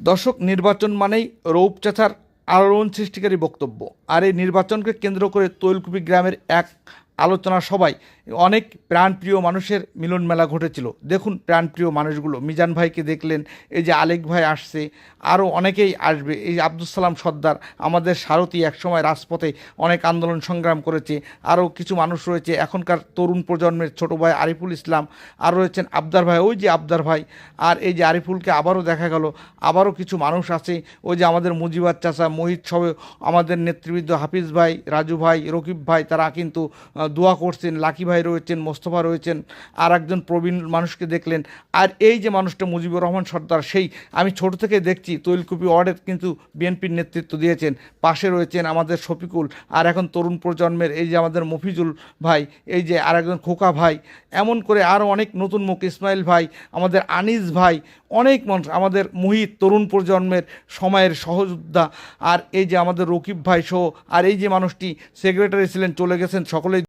দর্শক, নির্বাচন মানেই রৌপচাঁচার আলোড়ন সৃষ্টিকারী বক্তব্য। আর এই নির্বাচনকে কেন্দ্র করে তৈলকুপি গ্রামের এক আলোচনা সভায় অনেক প্রাণপ্রিয় মানুষের মিলন মেলা ঘটেছিল। দেখুন প্রাণপ্রিয় মানুষগুলো, মিজান ভাইকে দেখলেন, এই যে আলেক ভাই আসছে, আরও অনেকেই আসবে। এই আব্দুল সালাম সর্দার, আমাদের সারথি, একসময় রাজপথে অনেক আন্দোলন সংগ্রাম করেছে। আরও কিছু মানুষ রয়েছে এখনকার তরুণ প্রজন্মের, ছোট ভাই আরিফুল ইসলাম, আর রয়েছেন আবদার ভাই, ওই যে আবদার ভাই, আর এই যে আরিফুলকে আবারও দেখা গেল। আবারও কিছু মানুষ আছে, ওই যে আমাদের মুজিবার চাচা, মোহিত সবে, আমাদের নেতৃবৃন্দ হাফিজ ভাই, রাজু ভাই, রকিব ভাই, তারা কিন্তু দোয়া করছেন। লাকি ভাই রয়েছেন, মোস্তফা রয়েছেন, আর একজন প্রবীণ মানুষকে দেখলেন। আর এই যে মানুষটা মুজিবুর রহমান সর্দার, সেই আমি ছোট থেকে দেখছি তৈলকুপি ওয়ার্ডের কিন্তু বিএনপির নেতৃত্ব দিয়েছেন। পাশে রয়েছেন আমাদের শফিকুল, আর এখন তরুণ প্রজন্মের এই যে আমাদের মফিজুল ভাই, এই যে আর একজন খোকা ভাই, এমন করে আরও অনেক নতুন মুখ, ইসমাইল ভাই, আমাদের আনিস ভাই, অনেক মানুষ, আমাদের মুহিত, তরুণ প্রজন্মের সময়ের সহযোদ্ধা, আর এই যে আমাদের রকিব ভাই সহ, আর এই যে মানুষটি সেক্রেটারি ছিলেন, চলে গেছেন, সকলেই